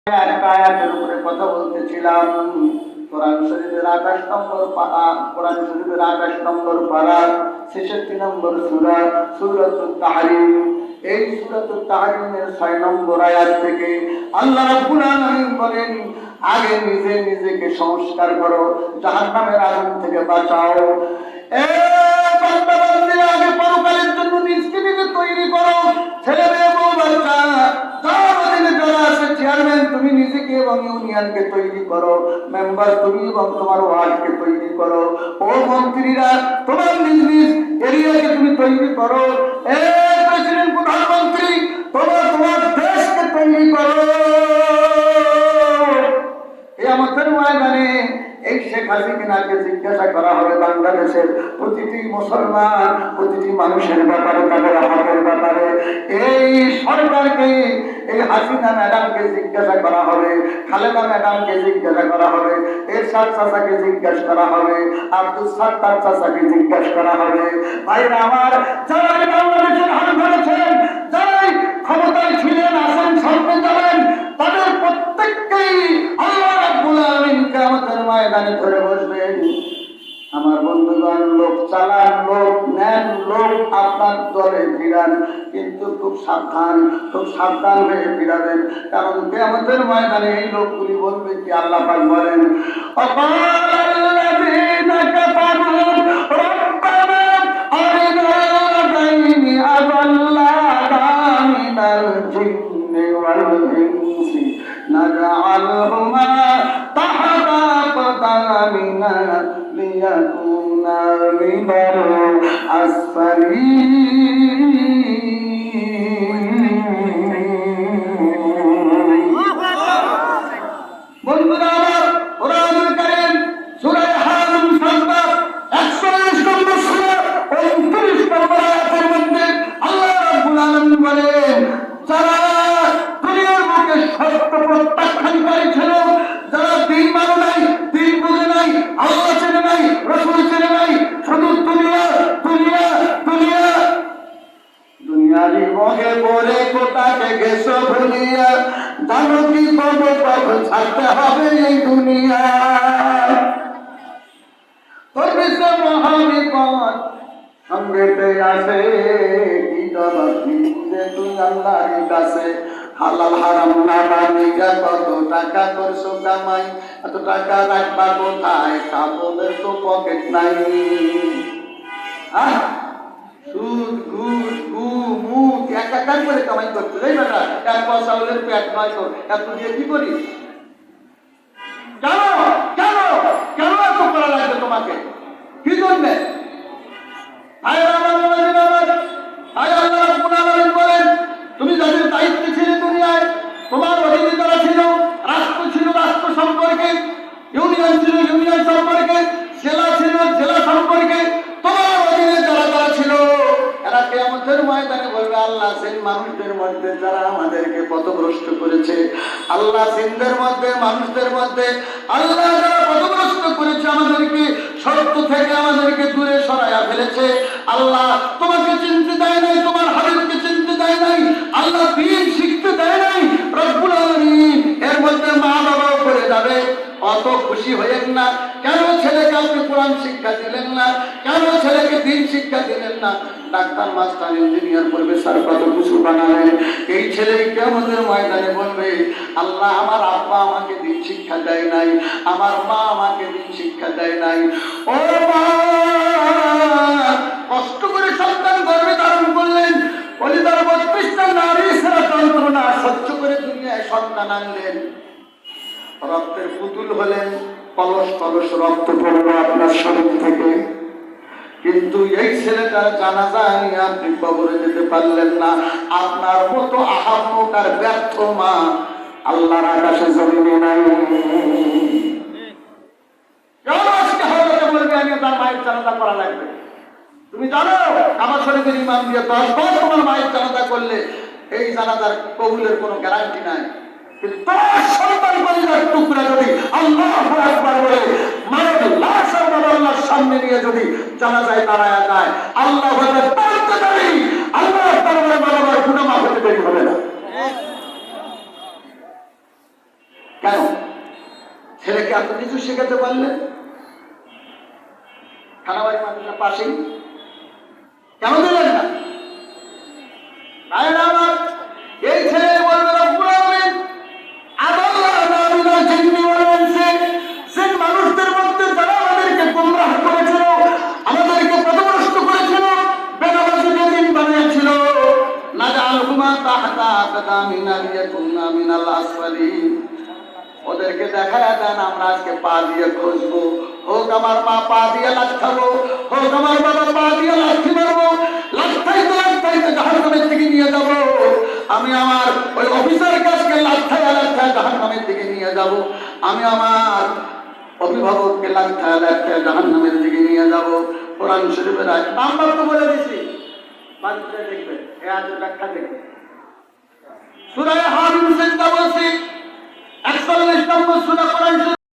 একটা আয়াতের উপরে কথা বলতেছিলাম। কোরআন শরীফের 28 নম্বর পারা, কোরআন শরীফের 28 নম্বর পারা, 66 নম্বর সূরা, সূরাতুত তাহরিম। এই সূরাতুত তাহরিমের 6 নম্বর আয়াত থেকে আল্লাহ রাব্বুল আলামিন বলেন, আগে নিজে নিজেকে সংস্কার করো, জাহান্নামের আগুন থেকে বাঁচাও। এ বান্দা বান্দী, আগে পরকালের জন্য নিজকে নিজে তৈরি করো। ছেলে মেয়ে বউ বাচ্চা যারা আছে, চেয়ারম্যান তুমি নিজেকে এবং ইউনিয়নকে তৈরি করো। মেম্বার তুমি এবং তোমার ওয়ার্ডকে তৈরি করো। ও মন্ত্রীরা, তোমার নিজ নিজ এরিয়াকে তুমি তৈরি করো। এ প্রেসিডেন্ট, প্রধানমন্ত্রী, তোমার দেশকে তৈরি করো। কিয়ামতের ময়দানে এই শেখ হাসিনাকে জিজ্ঞাসা করা হবে বাংলাদেশের প্রতিটি মুসলমান, প্রতিটি মানুষের ব্যাপারে, তাদের হকের ব্যাপারে। এই সরকারকে, এই হাসিনা ম্যাডামকে জিজ্ঞাসা করা হবে, খালেদা ম্যাডামকে জিজ্ঞাসা করা হবে, এরশাদ চাচাকে জিজ্ঞাসা করা হবে, আব্দুল সাত্তার চাচাকে জিজ্ঞাসা করা হবে। ভাইরা আমার, যারা বাংলাদেশের হাল ধরেছেন, যারাই ক্ষমতায় ছিলেন, আছেন, সামনে যাবেন, তাদের প্রত্যেককেই আল্লাহ রাব্বুল আলামিন কিয়ামতের ময়দানে ধরে বসবেন। আমার বন্ধুগণ, লোক চালান, লোক নেন, লোক আপনার দলে ফিরান, কিন্তু খুব সাবধান হয়ে ফিরাবেন। কারণ কিয়ামতের ময়দানে এই লোকগুলি বলবে কি, আল্লাহ পাক বলেন, অকাল্লাযীনা কাফারু রব্বানা আরিনা বাইনি আযাল্লানা মিনাল জিন্নি ওয়াল ইনসি নাজআলহুমা তাহতা আকদামিনা লিয়াকুনা মিনাল আসফালিন। বন্ধুরা আমার, কোরআনুল কারীম সূরা হামিম 119 নম্বর সূরা 29 নম্বর আয়াতের মধ্যে আল্লাহ রাব্বুল আলামিন বলেন, যারা দুনিয়ার বুকে সত্য প্রত্যাখ্যানকারী ছিল, যারা দ্বীন মানে নাই, দ্বীন বুঝে নাই, আল্লাহ চেনে নাই, রাসূল চেনে নাই, শুধু দুনিয়ারি মোহে পড়ে কোটাকে গেছো ভুলিয়া, জানো কি কবে কবে ছাড়তে হবে এই দুনিয়া। তবে সে মহাবিপদ সঙ্গেতে আসে, কি জবাব দিতে তুই আল্লাহর কাছে। হালাল হারাম না মানিয়া কত টাকা করছো কামাই, এত টাকা রাখবা কোথায়, কাপড়ের তো পকেট নাই। সুদ ঘুষ মুখ একাকার করে কামাই করতে যাই বেটা, এক পয়সা হলে পেট নয় তোর, এত দিয়ে কি করি? কেন কেন কেন এত করা লাগবে তোমাকে? কি জন্যে? বলেন, তুমি যাদের দায়িত্বে ছিলে দুনিয়ায়, তোমার অধীনে যারা ছিল, রাষ্ট্র ছিল রাষ্ট্র সম্পর্কে, ইউনিয়ন ছিল ইউনিয়ন সম্পর্কে, জেলা ছিল জেলা সম্পর্কে, তোমার অধীনে যারা যারা ছিল, এরা কিয়ামতের ময়দানে বলবে, আল্লাহ সেই মানুষদের মধ্যে যারা আমাদেরকে পথভ্রষ্ট করেছে, আল্লাহ সিনদের মধ্যে, মানুষদের মধ্যে আল্লাহ যারা পথভ্রষ্ট করেছে, আমাদেরকে সত্য থেকে আমাদেরকে দূরে সরাইয়া ফেলেছে, আল্লাহ তোমাকে চিনতে দেয় নাই, তোমার হাবিবকে চিনতে দেয় নাই, আল্লাহ দ্বীন শিখতে দেয় নাই, রব্বুল আলামিন এর মধ্যে মা বাবাও করে যাবে। অত খুশি হইেন না। কেন ছেলে কাউকে কোরআন শিক্ষা দিলেন না? কেন ছেলেকে দ্বীন শিক্ষা দিলেন না? ডাক্তার, মাস্টার, ইঞ্জিনিয়ার, প্রফেসর কত কিছু বানালেন। এই ছেলে কিয়ামতের ময়দানে বলবে, আল্লাহ আমার আব্বা আমাকে দ্বীন শিক্ষা দেয় নাই, আমার মা আমাকে দ্বীন শিক্ষা দেয় নাই। ও মা, কষ্ট করে সন্তান গর্ভে ধারণ করলেন, পরিবার 32টা নারী ছাড়া যন্ত্রণা সহ্য করে দুনিয়ায় সন্তান আনলেন, রক্তের পুতুল হলেন, কলস কলস রক্ত পড়ল আপনার শরীর থেকে, কিন্তু এই ছেলেটার জানাজা নিয়ে আপনি কবরে যেতে পারলেন না। আপনার মতো আহাম্মক আর ব্যর্থ মা আল্লাহর আকাশে জমিনে নাই। কেন আজকে হজরতে বলবে আমি তার মায়ের জানাজা করা লাগবে? তুমি জানো আমার শরীরের ইমাম দিয়ে 10 বার তোমার মায়ের জানাজা করলে এই জানাজার কবুলের কোনো গ্যারান্টি নাই। কিন্তু তার সন্তান পরিবার টুকরা যদি আল্লাহু আকবার বলে মায়ের লাশ আল্লাহর সামনে নিয়ে যদি জানাজায় দাঁড়ায়া যায়, আল্লাহ বলে তাড়াতাড়ি আল্লাহ তাআলা বাবার গুনাহ মাফ করতে দেরি হবে না। ছেলেকে এত কিছু শেখাতে পারলেন? থানাবাড়ি মাদ্রাসার পাশেই কেন দিলেন না? ভাইরা আমার, এই ছেলে বলবে রব্বুল আলামিন আদাল্লানা মিনাল জিন্নি ওয়াল ইনসি, যে মানুষদের মধ্যে যারা আমাদেরকে গোমরাহ করেছিল, আমাদেরকে পথভ্রষ্ট করেছিল, বেনামাজি বেদিন বানিয়েছিল, নাজআলহুমা তাহতা আকদামিনা লিয়াকুন্না মিনাল আসফালিন, ওদেরকে দেখায় দেন আমরা আজকে পা দিয়ে খুঁজবো, হোক আমার মা পা দিয়ে লাথাবো, হোক আমার বাবা পা দিয়ে লাথি মারবো, লাথাইতে লাথাইতে জাহান্নামের দিকে নিয়ে যাব। আমি আমার ওই অফিসার কাছকে লাথায় লাথায় জাহান্নামের দিকে নিয়ে যাব। আমি আমার অভিভাবককে লাথায় লাথায় জাহান্নামের দিকে নিয়ে যাব। কোরআন শরীফের আয়াত নাম্বার তো বলে দিছি, বাড়িতে দেখবেন এই আয়াতের ব্যাখ্যা দেখবেন। সূরা হামিম সিজদা বলছি 41 নম্বর সূরা